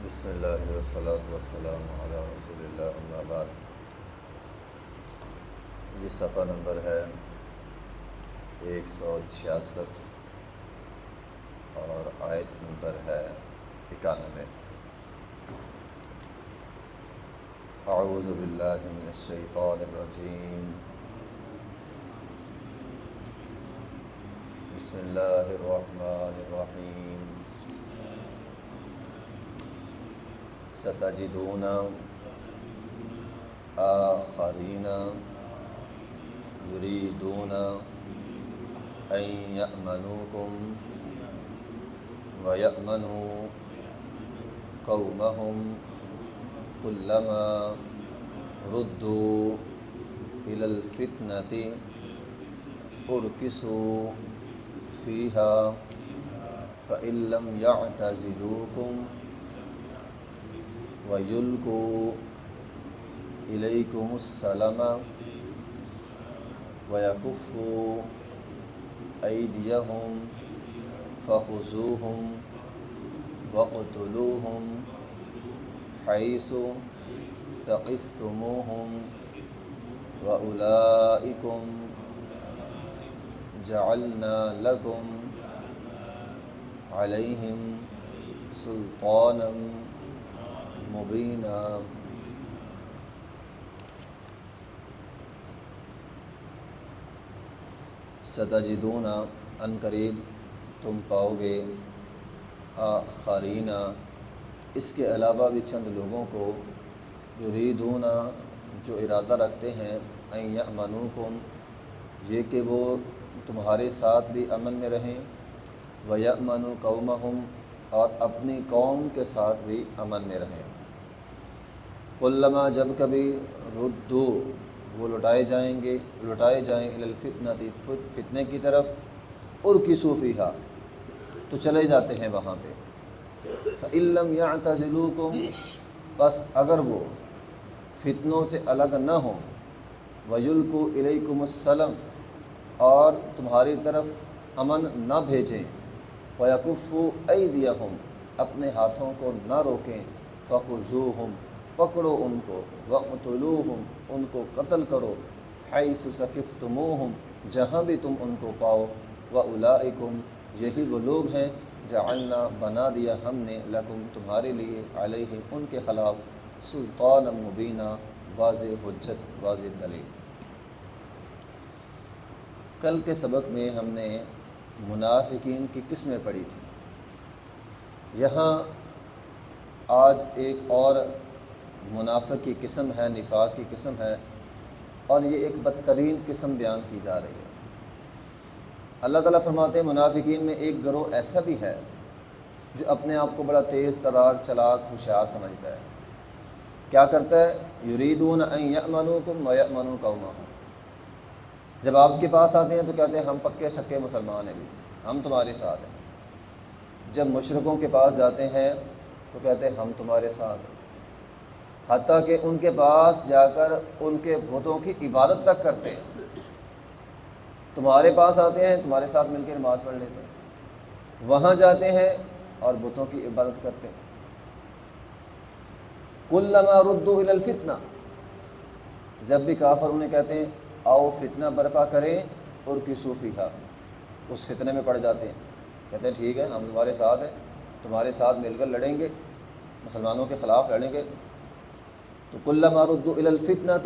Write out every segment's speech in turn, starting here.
بسم اللہ والصلاة والسلام علی رسول اللہ، اما بعد۔ یہ صفحہ نمبر ہے 166 اور آیت نمبر ہے 91۔ اعوذ باللہ من الشیطان الرجیم، بسم اللہ الرحمن الرحیم۔ ستجدون آخرین یریدون ان یأمنوکم ویأمنوا قومہم کلما ردوا الی الفتنۃ ارکسوا فیہا فإن لم یعتزلوکم وَيُلْقُوا إِلَيْكُمُ السَّلَامَ وَيَكُفُّوا أَيْدِيَهُمْ فَخُذُوهُمْ وَاقْتُلُوهُمْ حَيْثُ ثَقِفْتُمُوهُمْ وَأُولَئِكُمْ جَعَلْنَا لَكُمْ عَلَيْهِمْ سُلْطَانًا مبینہ۔ ستجدون ان قریب تم پاؤ گے، آخرین اس کے علاوہ بھی چند لوگوں کو، یریدون جو ارادہ رکھتے ہیں، ان یأمنوکم یہ کہ وہ تمہارے ساتھ بھی امن میں رہیں، ویأمنوا قومہم اور اپنی قوم کے ساتھ بھی امن میں رہیں۔ کلما جب کبھی ردو وہ لٹائے جائیں الی الفتنۃ فتنے کی طرف، ارکسوا فیہا تو چلے جاتے ہیں وہاں پہ۔ فإن لم یعتزلوکم بس اگر وہ فتنوں سے الگ نہ ہوں، ویلقوا الیکم السلام اور تمہاری طرف امن نہ بھیجیں، وَيَكُفُّوا أَيْدِيَهُمْ اپنے ہاتھوں کو نہ روکیں، فَخُذُوهُمْ پکڑو ان کو، وَاقْتُلُوهُمْ ان کو قتل کرو، حَيْثُ ثَقِفْتُمُوهُمْ جہاں بھی تم ان کو پاؤ، وَأُولَئِكُمْ یہی وہ لوگ ہیں، جعلنا بنا دیا ہم نے، لکم تمہارے لیے، علیہم ان کے خلاف، سلطانا مبینہ واضح حجت، واضح دلیل۔ کل کے سبق میں ہم نے منافقین کی قسمیں پڑھی تھی، یہاں آج ایک اور منافق کی قسم ہے، نفاق کی قسم ہے، اور یہ ایک بدترین قسم بیان کی جا رہی ہے۔ اللہ تعالیٰ فرماتے ہیں منافقین میں ایک گروہ ایسا بھی ہے جو اپنے آپ کو بڑا تیز ترار، چلاک، ہوشیار سمجھتا ہے۔ کیا کرتا ہے؟ یریدون ان یأمنوکم ویأمنوا قومہم، جب آپ کے پاس آتے ہیں تو کہتے ہیں ہم پکے شکے مسلمان ہیں، بھی ہم تمہارے ساتھ ہیں۔ جب مشرکوں کے پاس جاتے ہیں تو کہتے ہیں ہم تمہارے ساتھ ہیں، حتیٰ کہ ان کے پاس جا کر ان کے بتوں کی عبادت تک کرتے ہیں۔ تمہارے پاس آتے ہیں، تمہارے ساتھ مل کے نماز پڑھ لیتے ہیں، وہاں جاتے ہیں اور بتوں کی عبادت کرتے ہیں۔ کلما ردوا الی الفتنہ جب بھی کافر انہیں کہتے ہیں آؤ فتنہ برپا کریں، ارکسوا فیہا اس فتنے میں پڑ جاتے ہیں، کہتے ہیں ٹھیک ہے ہم تمہارے ساتھ ہیں، تمہارے ساتھ مل کر لڑیں گے، مسلمانوں کے خلاف لڑیں گے۔ تو کلما ردوا الی الفتنۃ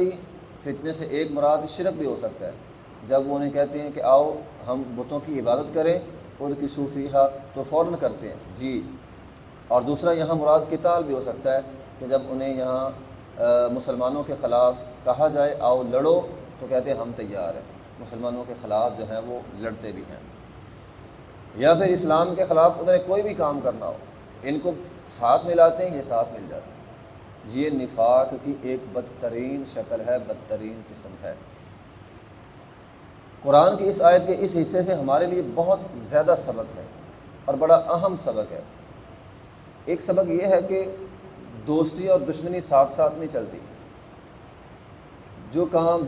فتنے سے ایک مراد شرک بھی ہو سکتا ہے، جب وہ انہیں کہتے ہیں کہ آؤ ہم بتوں کی عبادت کریں، ارکسوا فیہا تو فوراً کرتے ہیں جی۔ اور دوسرا یہاں مراد قتال بھی ہو سکتا ہے کہ جب انہیں یہاں مسلمانوں کے خلاف کہا جائے آؤ لڑو تو کہتے ہیں ہم تیار ہیں، مسلمانوں کے خلاف جو ہیں وہ لڑتے بھی ہیں۔ یا پھر اسلام کے خلاف انہیں کوئی بھی کام کرنا ہو، ان کو ساتھ ملاتے ہیں، یہ ساتھ مل جاتے ہیں۔ یہ نفاق کی ایک بدترین شکل ہے، بدترین قسم ہے۔ قرآن کی اس آیت کے اس حصے سے ہمارے لیے بہت زیادہ سبق ہے اور بڑا اہم سبق ہے۔ ایک سبق یہ ہے کہ دوستی اور دشمنی ساتھ ساتھ نہیں چلتی۔ جو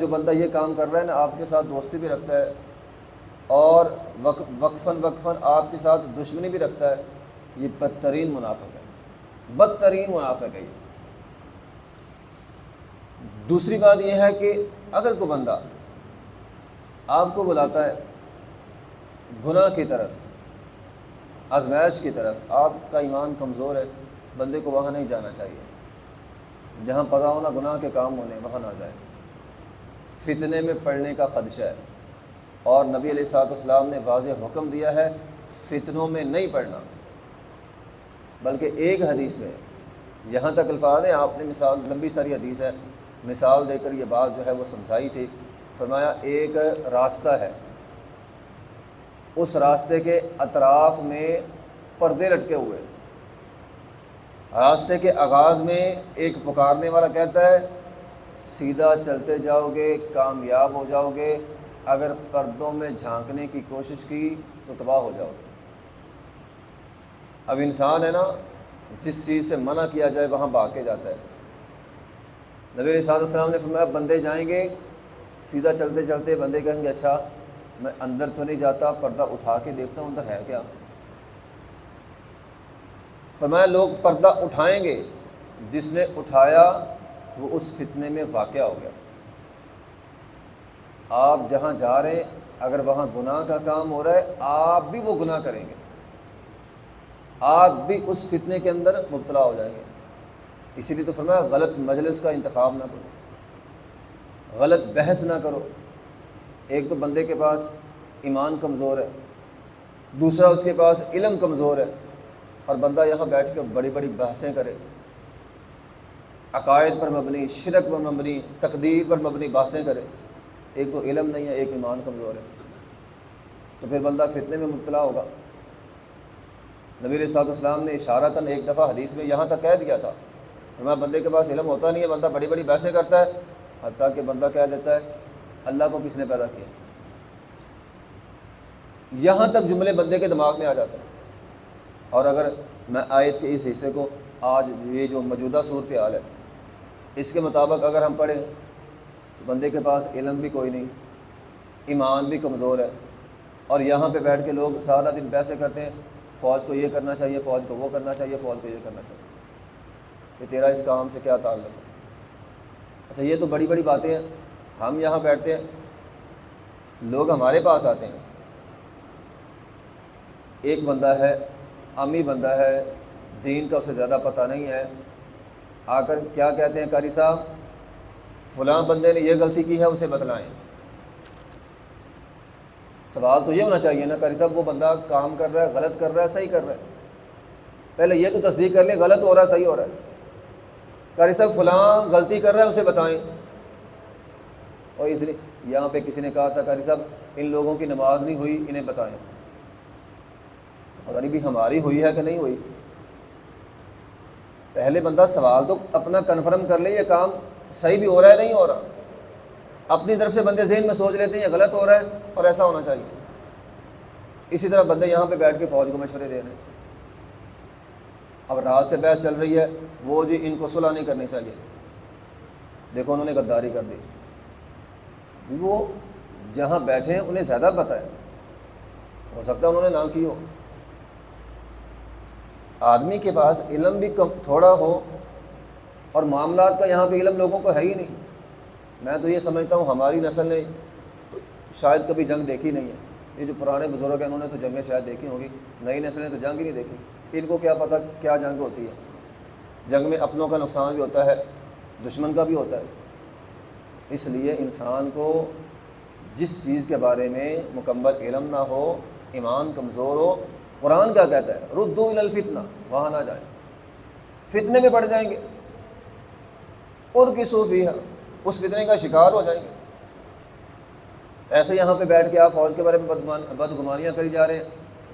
بندہ یہ کام کر رہا ہے نا، آپ کے ساتھ دوستی بھی رکھتا ہے اور وقفاً آپ کے ساتھ دشمنی بھی رکھتا ہے، یہ بدترین منافق ہے۔ بدترین منافق ہے یہ۔ دوسری بات یہ ہے کہ اگر کوئی بندہ آپ کو بلاتا ہے گناہ کی طرف، آزمائش کی طرف، آپ کا ایمان کمزور ہے، بندے کو وہاں نہیں جانا چاہیے۔ جہاں پتہ ہونا گناہ کے کام ہونے وہاں نہ جائے، فتنے میں پڑنے کا خدشہ ہے۔ اور نبی علیہ الصلوۃ والسلام نے واضح حکم دیا ہے فتنوں میں نہیں پڑنا، بلکہ ایک حدیث میں یہاں تک الفاظ ہیں، آپ نے مثال، لمبی ساری حدیث ہے، مثال دے کر یہ بات جو ہے وہ سمجھائی تھی۔ فرمایا ایک راستہ ہے، اس راستے کے اطراف میں پردے لٹکے ہوئے، راستے کے آغاز میں ایک پکارنے والا کہتا ہے سیدھا چلتے جاؤ گے کامیاب ہو جاؤ گے، اگر پردوں میں جھانکنے کی کوشش کی تو تباہ ہو جاؤ گے۔ اب انسان ہے نا، جس چیز سے منع کیا جائے وہاں بھاگ کے جاتا ہے۔ نبی علیہ الصلوۃ والسلام نے فرمایا بندے جائیں گے سیدھا چلتے چلتے، بندے کہیں گے اچھا میں اندر تو نہیں جاتا، پردہ اٹھا کے دیکھتا ہوں اندر ہے کیا۔ فرمایا لوگ پردہ اٹھائیں گے، جس نے اٹھایا وہ اس فتنے میں واقع ہو گیا۔ آپ جہاں جا رہے ہیں اگر وہاں گناہ کا کام ہو رہا ہے، آپ بھی وہ گناہ کریں گے، آپ بھی اس فتنے کے اندر مبتلا ہو جائیں گے۔ اسی لیے تو فرمایا غلط مجلس کا انتخاب نہ کرو، غلط بحث نہ کرو۔ ایک تو بندے کے پاس ایمان کمزور ہے، دوسرا اس کے پاس علم کمزور ہے، اور بندہ یہاں بیٹھ کے بڑی بڑی بحثیں کرے، عقائد پر مبنی، شرک پر مبنی، تقدیر پر مبنی بحثیں کرے۔ ایک تو علم نہیں ہے، ایک ایمان کمزور ہے، تو پھر بندہ فتنے میں مبتلا ہوگا۔ نبی علیہ الصلوۃ والسلام نے اشارتاً ایک دفعہ حدیث میں یہاں تک کہہ دیا تھا، ہمارے بندے کے پاس علم ہوتا نہیں ہے، بندہ بڑی بڑی بحثیں کرتا ہے، حتیٰ کہ بندہ کہہ دیتا ہے اللہ کو کس نے پیدا کیا۔ یہاں تک جملے بندے کے دماغ میں آ جاتے ہیں۔ اور اگر میں آیت کے اس حصے کو، آج یہ جو موجودہ صورتحال ہے اس کے مطابق اگر ہم پڑھیں تو بندے کے پاس علم بھی کوئی نہیں، ایمان بھی کمزور ہے، اور یہاں پہ بیٹھ کے لوگ سارا دن بحثیں کرتے ہیں فوج کو یہ کرنا چاہیے، فوج کو وہ کرنا چاہیے، فوج کو یہ کرنا چاہیے، کہ تیرا اس کام سے کیا تعلق ہے۔ اچھا یہ تو بڑی بڑی باتیں ہیں، ہم یہاں بیٹھتے ہیں، لوگ ہمارے پاس آتے ہیں، ایک بندہ ہے عامی بندہ ہے، دین کا اسے زیادہ پتہ نہیں ہے، آ کر کیا کہتے ہیں قاری صاحب فلاں بندے نے یہ غلطی کی ہے اسے بتلائیں۔ سوال تو یہ ہونا چاہیے نا قاری صاحب وہ بندہ کام کر رہا ہے، غلط کر رہا ہے، صحیح کر رہا ہے، پہلے یہ تو تصدیق کر لیں غلط ہو رہا ہے صحیح ہو رہا ہے۔ قاری صاحب فلاں غلطی کر رہا ہے اسے بتائیں۔ اور اس لیے یہاں پہ کسی نے کہا تھا قاری صاحب ان لوگوں کی نماز نہیں ہوئی انہیں بتائیں، پتہ نہیں بھی ہماری ہوئی ہے کہ نہیں ہوئی۔ پہلے بندہ سوال تو اپنا کنفرم کر لے یہ کام صحیح بھی ہو رہا ہے نہیں ہو رہا۔ اپنی طرف سے بندے ذہن میں سوچ لیتے ہیں یہ غلط ہو رہا ہے اور ایسا ہونا چاہیے۔ اسی طرح بندے یہاں پہ بیٹھ کے فوج کو مشورے دے رہے ہیں، اب رات سے بحث چل رہی ہے، وہ جی ان کو صلح نہیں کرنی چاہیے، دیکھو انہوں نے غداری کر دی۔ وہ جہاں بیٹھے ہیں انہیں زیادہ پتہ ہے، ہو سکتا ہے انہوں نے نہ کی ہو۔ آدمی کے پاس علم بھی کم تھوڑا ہو اور معاملات کا یہاں پہ علم لوگوں کو ہے ہی نہیں۔ میں تو یہ سمجھتا ہوں ہماری نسل نے تو شاید کبھی جنگ دیکھی نہیں ہے، یہ جو پرانے بزرگ ہیں انہوں نے تو جنگیں شاید دیکھی ہوں گی، نئی نسل نے تو جنگ ہی نہیں دیکھی، ان کو کیا پتہ کیا جنگ ہوتی ہے۔ جنگ میں اپنوں کا نقصان بھی ہوتا ہے، دشمن کا بھی ہوتا ہے۔ اس لیے انسان کو جس چیز کے بارے میں مکمل علم نہ ہو، ایمان کمزور ہو، قرآن کیا کہتا ہے ردوا الی الفتنہ، وہاں نہ جائیں، فتنے میں پڑ جائیں گے، ارکسوا فیہا، اس فتنے کا شکار ہو جائیں گے۔ ایسے یہاں پہ بیٹھ کے آپ فوج کے بارے میں بدگمانیاں کری جا رہے ہیں،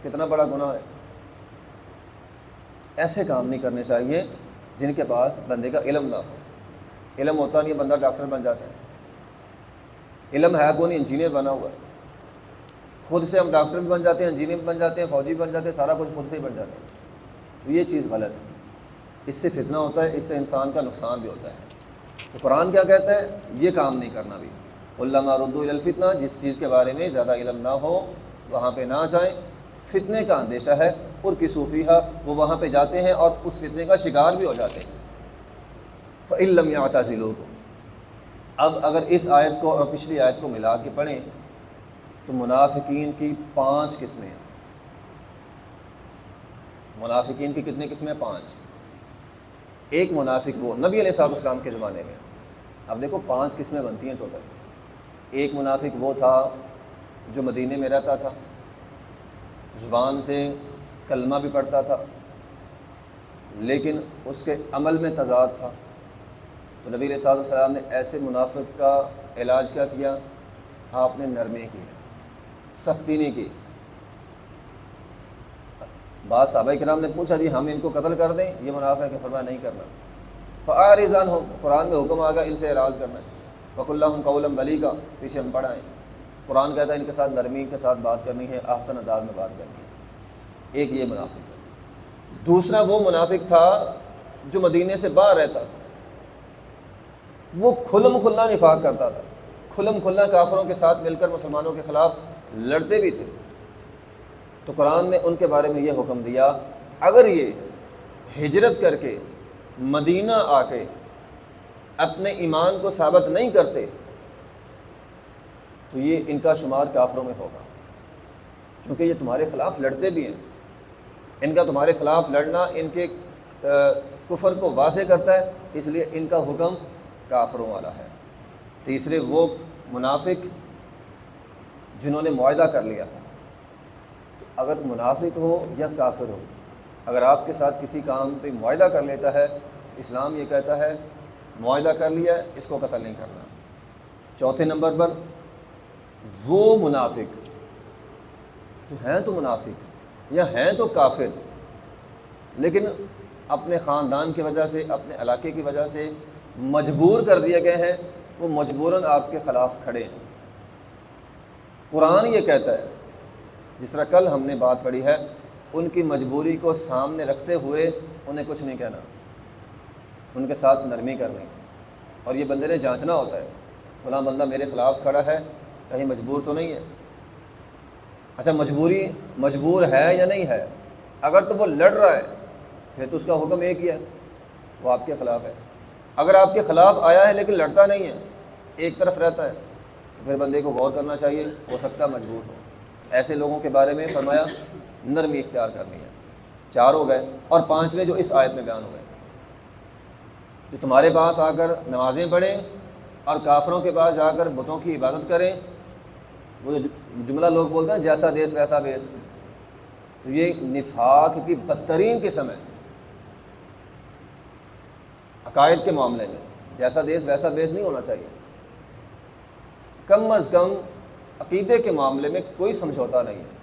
کتنا بڑا گناہ ہے۔ ایسے کام نہیں کرنے چاہیے جن کے پاس بندے کا علم نہ ہو۔ علم ہوتا نہیں بندہ ڈاکٹر بن جاتا ہے، علم ہے کوئی نہیں، انجینئر بنا ہوا ہے، خود سے ہم ڈاکٹر بھی بن جاتے ہیں، انجینئر بھی بن جاتے ہیں، فوجی بھی بن جاتے ہیں، سارا کچھ خود سے ہی بن جاتے ہیں۔ تو یہ چیز غلط ہے، اس سے فتنہ ہوتا ہے، اس سے انسان کا نقصان بھی ہوتا ہے۔ تو قرآن کیا کہتا ہے یہ کام نہیں کرنا بھی، علما ردوا الی الفتنہ، جس چیز کے بارے میں زیادہ علم نہ ہو وہاں پہ نہ جائیں۔ فتنے کا اندیشہ ہے ارکسوا فیہا، وہ وہاں پہ جاتے ہیں اور اس فتنے کا شکار بھی ہو جاتے ہیں۔ فإن لم يعتزلوکم، اب اگر اس آیت کو اور پچھلی آیت کو ملا کے پڑھیں تو منافقین کی 5 قسمیں ہیں۔ منافقین کی کتنی قسمیں؟ 5۔ ایک منافق وہ نبی علیہ الصلوۃ والسلام کے زمانے میں، اب دیکھو 5 قسمیں بنتی ہیں ٹوٹل۔ ایک منافق وہ تھا جو مدینے میں رہتا تھا، زبان سے کلمہ بھی پڑھتا تھا لیکن اس کے عمل میں تضاد تھا، تو نبی علیہ الصلوۃ والسلام نے ایسے منافق کا علاج کیا کیا؟ آپ نے نرمی کی، سختی نہیں کی۔ بعض صحابہ کرام نے پوچھا جی ہم ان کو قتل کر دیں، یہ منافق ہے؟ فرمایا نہیں کرنا۔ فأعرض عنہم، قرآن میں حکم آ گیا ان سے اعراض کرنا ہے۔ وقل لہم قولا بلیغا، پیچھے ہم پڑھائیں، قرآن کہتا ہے ان کے ساتھ نرمی کے ساتھ بات کرنی ہے، احسن انداز میں بات کرنی ہے۔ ایک یہ منافق ہے۔ دوسرا وہ منافق تھا جو مدینے سے باہر رہتا تھا، وہ کھلم کھلا نفاق کرتا تھا، کھلم کھلا کافروں کے ساتھ مل کر مسلمانوں کے خلاف لڑتے بھی تھے۔ تو قرآن نے ان کے بارے میں یہ حکم دیا اگر یہ ہجرت کر کے مدینہ آ کے اپنے ایمان کو ثابت نہیں کرتے تو یہ ان کا شمار کافروں میں ہوگا، چونکہ یہ تمہارے خلاف لڑتے بھی ہیں۔ ان کا تمہارے خلاف لڑنا ان کے کفر کو واضح کرتا ہے، اس لیے ان کا حکم کافروں والا ہے۔ تیسرے وہ منافق جنہوں نے معاہدہ کر لیا تھا، تو اگر منافق ہو یا کافر ہو، اگر آپ کے ساتھ کسی کام پہ معاہدہ کر لیتا ہے تو اسلام یہ کہتا ہے معاہدہ کر لیا ہے، اس کو قتل نہیں کرنا۔ چوتھے نمبر پر وہ منافق جو ہیں تو منافق یا ہیں تو کافر لیکن اپنے خاندان کی وجہ سے، اپنے علاقے کی وجہ سے مجبور کر دیے گئے ہیں، وہ مجبوراً آپ کے خلاف کھڑے ہیں۔ قرآن یہ کہتا ہے، جس طرح کل ہم نے بات پڑھی ہے، ان کی مجبوری کو سامنے رکھتے ہوئے انہیں کچھ نہیں کہنا، ان کے ساتھ نرمی کرنی، اور یہ بندے نے جانچنا ہوتا ہے فلاں بندہ میرے خلاف کھڑا ہے، کہیں مجبور تو نہیں ہے۔ اچھا مجبور ہے یا نہیں ہے؟ اگر تو وہ لڑ رہا ہے پھر تو اس کا حکم ایک ہی ہے، وہ آپ کے خلاف ہے۔ اگر آپ کے خلاف آیا ہے لیکن لڑتا نہیں ہے، ایک طرف رہتا ہے، تو پھر بندے کو غور کرنا چاہیے، ہو سکتا ہے مجبور ہو۔ ایسے لوگوں کے بارے میں فرمایا نرمی اختیار کرنی ہے۔ 4 ہو گئے، اور 5ویں جو اس آیت میں بیان ہوئے، جو تمہارے پاس آ کر نمازیں پڑھیں اور کافروں کے پاس جا کر بتوں کی عبادت کریں۔ وہ جملہ لوگ بولتے ہیں جیسا دیس ویسا بیس، تو یہ نفاق کی بدترین قسم ہے۔ عقائد کے معاملے میں جیسا دیس ویسا بیس نہیں ہونا چاہیے، کم از کم عقیدے کے معاملے میں کوئی سمجھوتا نہیں ہے۔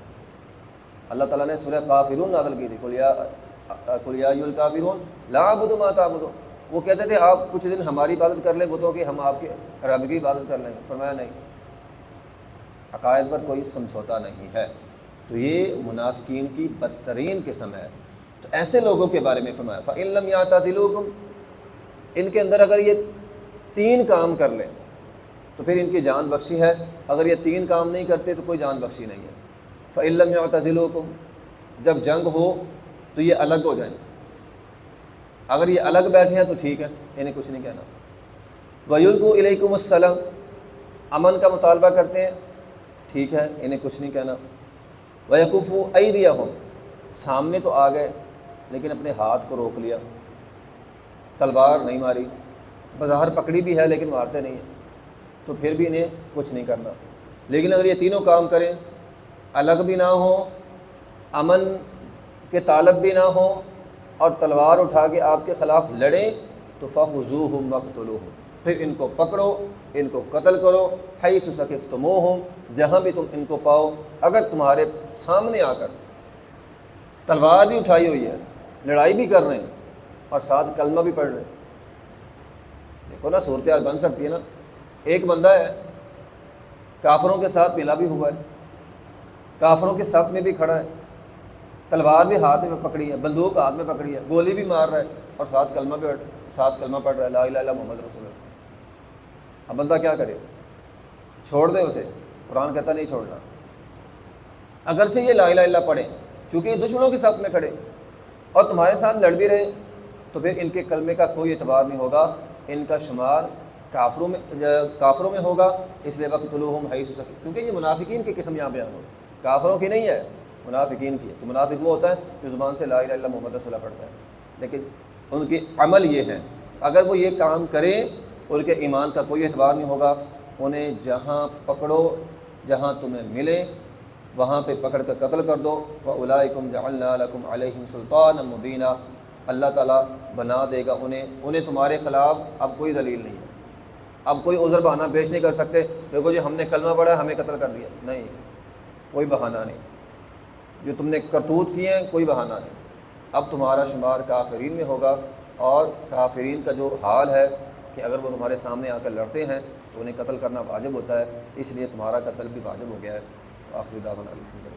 اللہ تعالیٰ نے سورہ کافرون نازل کی تھی، قل یا ایھا الکافرون لا اعبد ما تعبدون۔ وہ کہتے تھے آپ کچھ دن ہماری عبادت کر لیں بتوں کی، ہم آپ کے رب کی عبادت کر لیں گے۔ فرمایا نہیں، عقائد پر کوئی سمجھوتا نہیں ہے۔ تو یہ منافقین کی بدترین قسم ہے۔ تو ایسے لوگوں کے بارے میں فرمایا فَإِن لَّمْ يَعْتَزِلُوكُمْ، ان کے اندر اگر یہ 3 کام کر لیں تو پھر ان کی جان بخشی ہے، اگر یہ 3 کام نہیں کرتے تو کوئی جان بخشی نہیں ہے۔ فَإِن لَّمْ يَعْتَزِلُوكُمْ، جب جنگ ہو تو یہ الگ ہو جائیں، اگر یہ الگ بیٹھے ہیں تو ٹھیک ہے، انہیں کچھ نہیں کہنا۔ وَيُلْقُوا إِلَيْكُمُ السَّلَامَ، امن کا مطالبہ کرتے ہیں، ٹھیک ہے، انہیں کچھ نہیں کہنا۔ وَيَكُفُّوا أَيْدِيَهُمْ، سامنے تو آ گئے لیکن اپنے ہاتھ کو روک لیا، تلوار نہیں ماری، بظاہر پکڑی بھی ہے لیکن مارتے نہیں ہیں، تو پھر بھی انہیں کچھ نہیں کرنا۔ لیکن اگر یہ تینوں کام کریں، الگ بھی نہ ہو، امن کے طالب بھی نہ ہو، اور تلوار اٹھا کے آپ کے خلاف لڑیں، تو فَخُذُوهُمْ وَاقْتُلُوهُمْ، پھر ان کو پکڑو، ان کو قتل کرو، حیث ثقفتموہم، جہاں بھی تم ان کو پاؤ۔ اگر تمہارے سامنے آ کر تلوار بھی اٹھائی ہوئی ہے، لڑائی بھی کر رہے ہیں اور ساتھ کلمہ بھی پڑھ رہے ہیں، دیکھو نا صورتحال بن سکتی ہے نا۔ ایک بندہ ہے کافروں کے ساتھ ملا بھی ہوا ہے، کافروں کے ساتھ میں بھی کھڑا ہے، تلوار بھی ہاتھ میں پکڑی ہے، بندوق ہاتھ میں پکڑی ہے، گولی بھی مار رہا ہے اور ساتھ کلمہ پڑھ رہا ہے، لا الہ الا محمد رسول اللہ۔ اب بندہ کیا کرے؟ چھوڑ دے اسے؟ قرآن کہتا نہیں چھوڑنا۔ اگرچہ یہ لا الہ الا پڑھیں چونکہ یہ دشمنوں کے ساتھ میں کھڑے اور تمہارے ساتھ لڑ بھی رہے تو پھر ان کے کلمے کا کوئی اعتبار نہیں ہوگا، ان کا شمار کافروں میں ہوگا، اس لیے وقتلوہم حیث سکن، کیونکہ یہ منافقین کی قسم یہاں بیان ہو، کافروں کی نہیں ہے، منافقین کی ہے۔ تو منافق وہ ہوتا ہے جو زبان سے لا الہ الا اللہ محمد رسول اللہ پڑھتا ہے، لیکن ان کے عمل یہ ہے، اگر وہ یہ کام کریں ان کے ایمان کا کوئی اعتبار نہیں ہوگا، انہیں جہاں پکڑو، جہاں تمہیں ملے وہاں پہ پکڑ کر قتل کر دو۔ وَأُولَٰئِكُمْ جَعَلْنَا لَكُمْ عَلَيْهِمْ سُلْطَانًا مُبِينًا، اللہ تعالیٰ بنا دے گا انہیں تمہارے خلاف اب کوئی دلیل نہیں ہے، اب کوئی عذر بہانہ پیش نہیں کر سکتے، دیکھو جی ہم نے کلمہ پڑھا ہمیں قتل کر دیا، نہیں، کوئی بہانہ نہیں، جو تم نے کرتوت کیے ہیں کوئی بہانہ نہیں، اب تمہارا شمار کافرین میں ہوگا، اور کافرین کا جو حال ہے کہ اگر وہ تمہارے سامنے آ کر لڑتے ہیں تو انہیں قتل کرنا واجب ہوتا ہے، اس لیے تمہارا قتل بھی واجب ہو گیا ہے۔ آخری دعوانا الحمدللہ۔